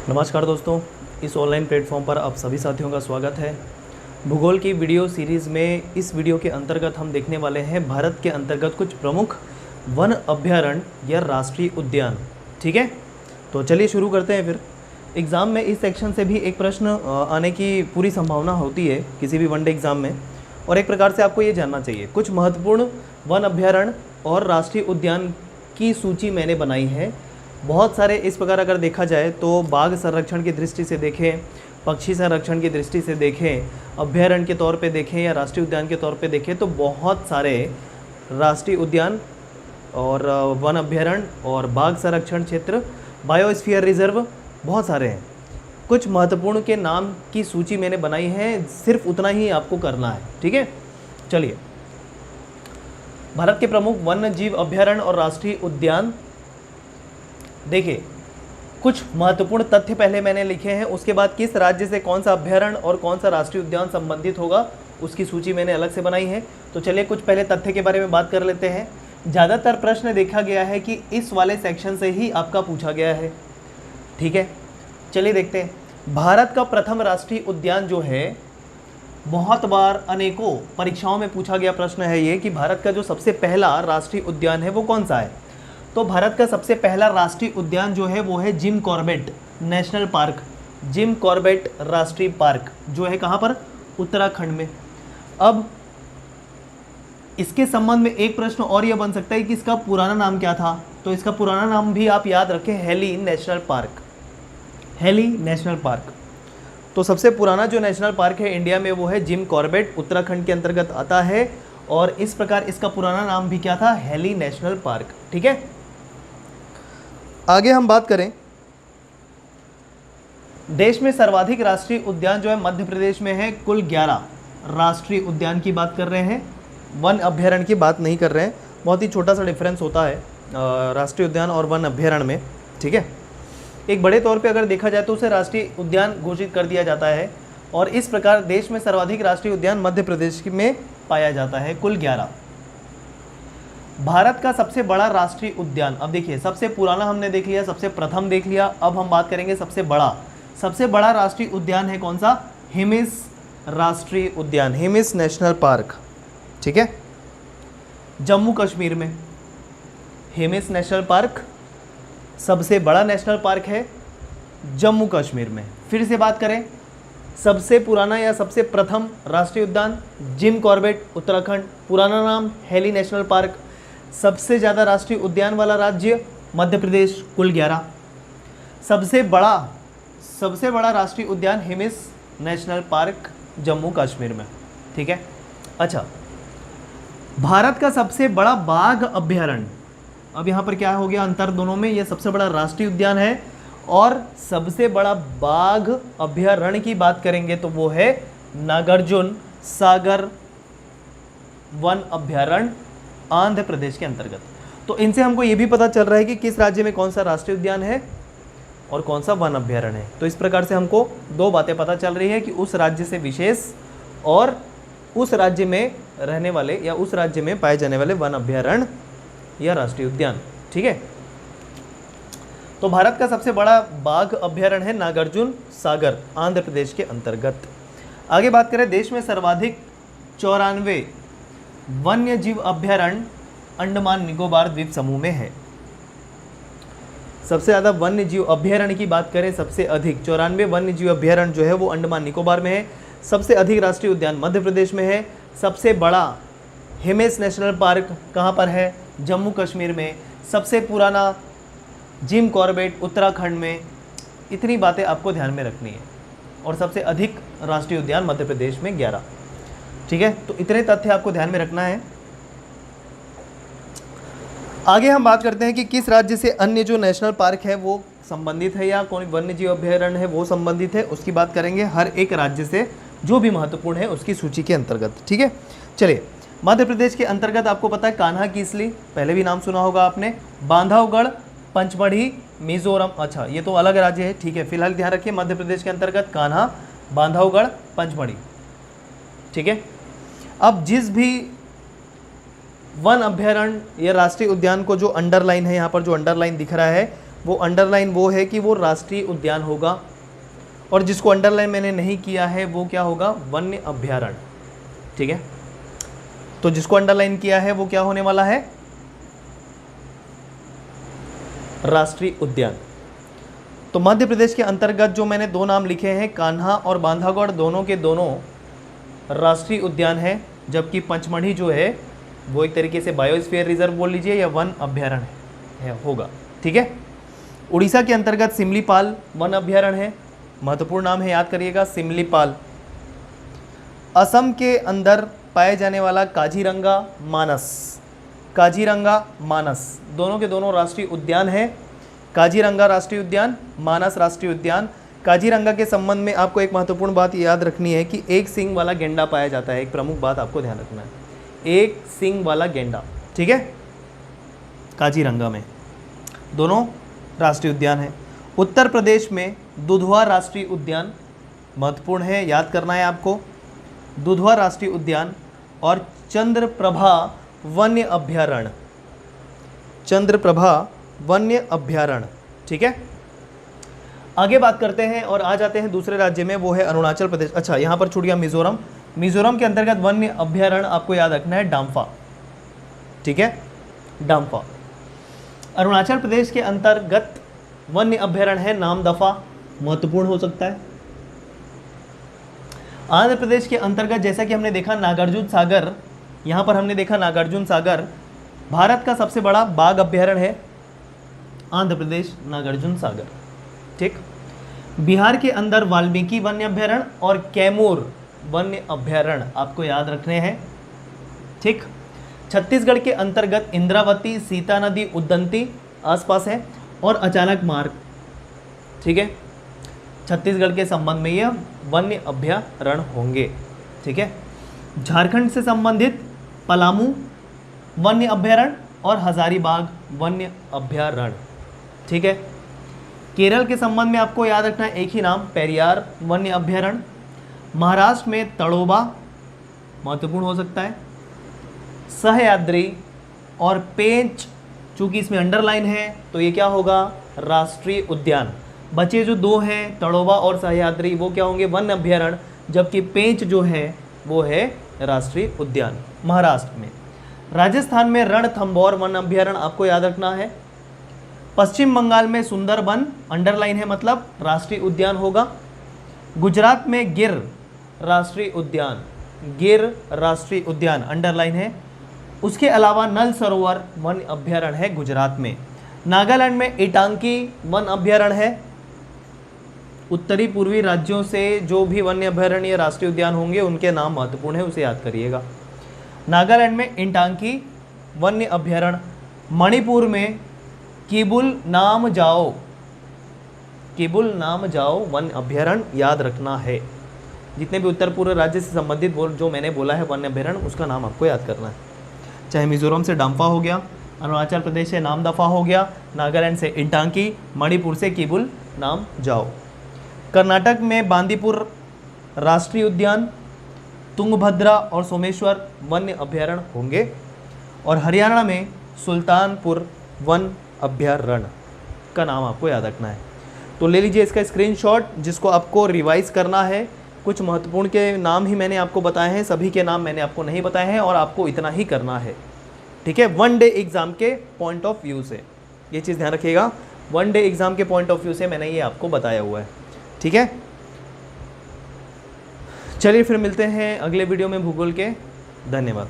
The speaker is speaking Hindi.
नमस्कार दोस्तों, इस ऑनलाइन प्लेटफॉर्म पर आप सभी साथियों का स्वागत है। भूगोल की वीडियो सीरीज़ में इस वीडियो के अंतर्गत हम देखने वाले हैं भारत के अंतर्गत कुछ प्रमुख वन अभयारण्य या राष्ट्रीय उद्यान। ठीक है, तो चलिए शुरू करते हैं। फिर एग्ज़ाम में इस सेक्शन से भी एक प्रश्न आने की पूरी संभावना होती है किसी भी वनडे एग्ज़ाम में, और एक प्रकार से आपको ये जानना चाहिए। कुछ महत्वपूर्ण वन अभयारण्य और राष्ट्रीय उद्यान की सूची मैंने बनाई है। बहुत सारे इस प्रकार अगर देखा जाए तो बाघ संरक्षण की दृष्टि से देखें, पक्षी संरक्षण की दृष्टि से देखें, अभयारण्य के तौर पे देखें या राष्ट्रीय उद्यान के तौर पे देखें, तो बहुत सारे राष्ट्रीय उद्यान और वन अभयारण्य और बाघ संरक्षण क्षेत्र, बायोस्फीयर रिजर्व बहुत सारे हैं। कुछ महत्वपूर्ण के नाम की सूची मैंने बनाई है, सिर्फ उतना ही आपको करना है। ठीक है, चलिए। भारत के प्रमुख वन्य जीव अभयारण्य और राष्ट्रीय उद्यान देखिए, कुछ महत्वपूर्ण तथ्य पहले मैंने लिखे हैं, उसके बाद किस राज्य से कौन सा अभयारण्य और कौन सा राष्ट्रीय उद्यान संबंधित होगा उसकी सूची मैंने अलग से बनाई है। तो चलिए कुछ पहले तथ्य के बारे में बात कर लेते हैं। ज़्यादातर प्रश्न देखा गया है कि इस वाले सेक्शन से ही आपका पूछा गया है। ठीक है, चलिए देखते हैं। भारत का प्रथम राष्ट्रीय उद्यान जो है, बहुत बार अनेकों परीक्षाओं में पूछा गया प्रश्न है ये कि भारत का जो सबसे पहला राष्ट्रीय उद्यान है वो कौन सा है। तो भारत का सबसे पहला राष्ट्रीय उद्यान जो है वो है Jim Corbett national park. Jim Corbett राष्ट्रीय पार्क जो है कहाँ पर, उत्तराखंड में। अब इसके संबंध में एक प्रश्न और यह बन सकता है कि इसका पुराना नाम क्या था। तो इसका पुराना नाम भी आप याद रखें, heli national park. Heli national park. तो सबसे पुराना जो नेशनल पार्क है इंडिया में वो है जिम कॉर्बेट, उत्तराखंड के अंतर्गत आता है, और इस प्रकार इसका पुराना नाम भी क्या था, हेली नेशनल पार्क। ठीक है, आगे हम बात करें। देश में सर्वाधिक राष्ट्रीय उद्यान जो है मध्य प्रदेश में है, कुल 11 राष्ट्रीय उद्यान की बात कर रहे हैं, वन अभयारण्य की बात नहीं कर रहे हैं। बहुत ही छोटा सा डिफरेंस होता है राष्ट्रीय उद्यान और वन अभयारण्य में। ठीक है, एक बड़े तौर पे अगर देखा जाए तो उसे राष्ट्रीय उद्यान घोषित कर दिया जाता है, और इस प्रकार देश में सर्वाधिक राष्ट्रीय उद्यान मध्य प्रदेश में पाया जाता है, कुल 11। भारत का सबसे बड़ा राष्ट्रीय उद्यान, अब देखिए सबसे पुराना हमने देख लिया, सबसे प्रथम देख लिया, अब हम बात करेंगे सबसे बड़ा। सबसे बड़ा राष्ट्रीय उद्यान है कौन सा, हिमिस राष्ट्रीय उद्यान, हिमिस नेशनल पार्क। ठीक है, जम्मू कश्मीर में हिमिस नेशनल पार्क सबसे बड़ा नेशनल पार्क है जम्मू कश्मीर में। फिर से बात करें, सबसे पुराना या सबसे प्रथम राष्ट्रीय उद्यान जिम कॉर्बेट उत्तराखंड, पुराना नाम हेली नेशनल पार्क। सबसे ज़्यादा राष्ट्रीय उद्यान वाला राज्य मध्य प्रदेश, कुल 11। सबसे बड़ा राष्ट्रीय उद्यान हिमिस नेशनल पार्क जम्मू कश्मीर में। ठीक है, अच्छा, भारत का सबसे बड़ा बाघ अभयारण्य, अब यहाँ पर क्या हो गया अंतर दोनों में, यह सबसे बड़ा राष्ट्रीय उद्यान है और सबसे बड़ा बाघ अभयारण्य की बात करेंगे तो वो है नागार्जुन सागर वन अभयारण्य, आंध्र प्रदेश के अंतर्गत। तो इनसे हमको ये भी पता चल रहा है कि किस राज्य में कौन सा राष्ट्रीय उद्यान है और कौन सा वन अभयारण्य है। तो इस प्रकार से हमको दो बातें पता चल रही है कि उस राज्य से विशेष और उस राज्य में रहने वाले या उस राज्य में पाए जाने वाले वन अभयारण्य या राष्ट्रीय उद्यान। ठीक है, तो भारत का सबसे बड़ा बाघ अभयारण्य है नागार्जुन सागर, आंध्र प्रदेश के अंतर्गत। आगे बात करें, देश में सर्वाधिक 94 वन्य जीव अभयारण्य अंडमान निकोबार द्वीप समूह में है। सबसे ज़्यादा वन्य जीव अभयारण्य की बात करें, सबसे अधिक 94 वन्य जीव अभयारण्य जो है वो अंडमान निकोबार में है। सबसे अधिक राष्ट्रीय उद्यान मध्य प्रदेश में है। सबसे बड़ा हिमिस नेशनल पार्क कहाँ पर है, जम्मू कश्मीर में। सबसे पुराना जिम कॉर्बेट उत्तराखंड में। इतनी बातें आपको ध्यान में रखनी है, और सबसे अधिक राष्ट्रीय उद्यान मध्य प्रदेश में 11। ठीक है, तो इतने तथ्य आपको ध्यान में रखना है। आगे हम बात करते हैं कि किस राज्य से अन्य जो नेशनल पार्क है वो संबंधित है या कौन वन्य जीव अभयारण्य है वो संबंधित है, उसकी बात करेंगे हर एक राज्य से जो भी महत्वपूर्ण है उसकी सूची के अंतर्गत। ठीक है, चलिए। मध्य प्रदेश के अंतर्गत आपको पता है कान्हा कीसली, पहले भी नाम सुना होगा आपने, बांधवगढ़, पंचमढ़ी, मिजोरम। अच्छा, ये तो अलग राज्य है। ठीक है, फिलहाल ध्यान रखिए मध्य प्रदेश के अंतर्गत कान्हा, बांधवगढ़, पंचमढ़ी। ठीक है, अब जिस भी वन अभयारण्य या राष्ट्रीय उद्यान को जो अंडरलाइन है, यहाँ पर जो अंडरलाइन दिख रहा है वो अंडरलाइन वो है कि वो राष्ट्रीय उद्यान होगा, और जिसको अंडरलाइन मैंने नहीं किया है वो क्या होगा, वन्य अभ्यारण्य। ठीक है, तो जिसको अंडरलाइन किया है वो क्या होने वाला है, राष्ट्रीय उद्यान। तो मध्य प्रदेश के अंतर्गत जो मैंने दो नाम लिखे हैं, कान्हा और बांधवगढ़, दोनों के दोनों राष्ट्रीय उद्यान है, जबकि पंचमढ़ी जो है वो एक तरीके से बायोस्फीयर रिजर्व बोल लीजिए या वन अभ्यारण्य है होगा। ठीक है, उड़ीसा के अंतर्गत सिमलीपाल वन अभ्यारण्य है, महत्वपूर्ण नाम है, याद करिएगा सिमलीपाल। असम के अंदर पाए जाने वाला काजीरंगा मानस, काजीरंगा मानस, दोनों के दोनों राष्ट्रीय उद्यान है। काजीरंगा राष्ट्रीय उद्यान, मानस राष्ट्रीय उद्यान। काजीरंगा के संबंध में आपको एक महत्वपूर्ण बात याद रखनी है कि एक सींग वाला गेंडा पाया जाता है। एक प्रमुख बात आपको ध्यान रखना है, एक सींग वाला गेंडा। ठीक है, काजीरंगा में दोनों राष्ट्रीय उद्यान है। उत्तर प्रदेश में दुधवा राष्ट्रीय उद्यान महत्वपूर्ण है, याद करना है आपको, दुधवा राष्ट्रीय उद्यान और चंद्रप्रभा वन्य अभ्यारण्य, चंद्रप्रभा वन्य अभ्यारण्य। ठीक है, आगे बात करते हैं और आ जाते हैं दूसरे राज्य में, वो है अरुणाचल प्रदेश। अच्छा, यहाँ पर छूट गया मिजोरम। मिजोरम के अंतर्गत वन्य अभ्यारण्य आपको याद रखना है डाम्फा। ठीक है, डाम्फा। अरुणाचल प्रदेश के अंतर्गत वन्य अभ्यारण्य है नामदफा, महत्वपूर्ण हो सकता है। आंध्र प्रदेश के अंतर्गत जैसा कि हमने देखा नागार्जुन सागर, यहाँ पर हमने देखा नागार्जुन सागर भारत का सबसे बड़ा बाघ अभ्यारण्य है, आंध्र प्रदेश नागार्जुन सागर। ठीक, बिहार के अंदर वाल्मीकि वन्य अभ्यारण्य और कैमूर वन्य अभ्यारण्य आपको याद रखने हैं। ठीक, छत्तीसगढ़ के अंतर्गत इंद्रावती, सीता नदी, उदंती आसपास है और अचानक मार्ग। ठीक है, छत्तीसगढ़ के संबंध में यह वन्य अभ्यारण्य होंगे। ठीक है, झारखंड से संबंधित पलामू वन्य अभ्यारण्य और हजारीबाग वन्य अभ्यारण्य। ठीक है, केरल के संबंध में आपको याद रखना है एक ही नाम, पेरियार वन्य अभ्यारण्य। महाराष्ट्र में तड़ोबा महत्वपूर्ण हो सकता है, सह्याद्री और पेंच, चूंकि इसमें अंडरलाइन है तो ये क्या होगा, राष्ट्रीय उद्यान। बचे जो दो हैं तड़ोबा और सह्याद्री वो क्या होंगे, वन अभ्यारण्य, जबकि पेंच जो है वो है राष्ट्रीय उद्यान महाराष्ट्र में। राजस्थान में रणथंभौर वन अभ्यारण्य आपको याद रखना है। पश्चिम बंगाल में सुंदरबन अंडरलाइन है, मतलब राष्ट्रीय उद्यान होगा। गुजरात में गिर राष्ट्रीय उद्यान, गिर राष्ट्रीय उद्यान अंडरलाइन है। उसके अलावा नल सरोवर वन अभ्यारण्य है गुजरात में। नागालैंड में इटांकी वन अभ्यारण्य है। उत्तरी पूर्वी राज्यों से जो भी वन्य अभ्यारण्य या राष्ट्रीय उद्यान होंगे उनके नाम महत्वपूर्ण है, उसे याद करिएगा। नागालैंड में इंटांकी वन्य अभ्यारण्य। मणिपुर में किबुल नाम जाओ, किबुल नाम जाओ वन अभ्यारण्य याद रखना है। जितने भी उत्तर पूर्व राज्य से संबंधित जो मैंने बोला है वन्य अभ्यारण्य, उसका नाम आपको याद करना है। चाहे मिजोरम से डाम्फा हो गया, अरुणाचल प्रदेश से नामदफा हो गया, नागालैंड से इंटांकी, मणिपुर से किबुल नाम जाओ। कर्नाटक में बांदीपुर राष्ट्रीय उद्यान, तुंगभद्रा और सोमेश्वर वन्य अभ्यारण्य होंगे। और हरियाणा में सुल्तानपुर वन अभ्यारण्य का नाम आपको याद रखना है। तो ले लीजिए इसका स्क्रीनशॉट, जिसको आपको रिवाइज करना है। कुछ महत्वपूर्ण के नाम ही मैंने आपको बताए हैं, सभी के नाम मैंने आपको नहीं बताए हैं, और आपको इतना ही करना है। ठीक है, वन डे एग्जाम के पॉइंट ऑफ व्यू से ये चीज़ ध्यान रखिएगा, वन डे एग्जाम के पॉइंट ऑफ व्यू से मैंने ये आपको बताया हुआ है। ठीक है, चलिए फिर मिलते हैं अगले वीडियो में भूगोल के। धन्यवाद।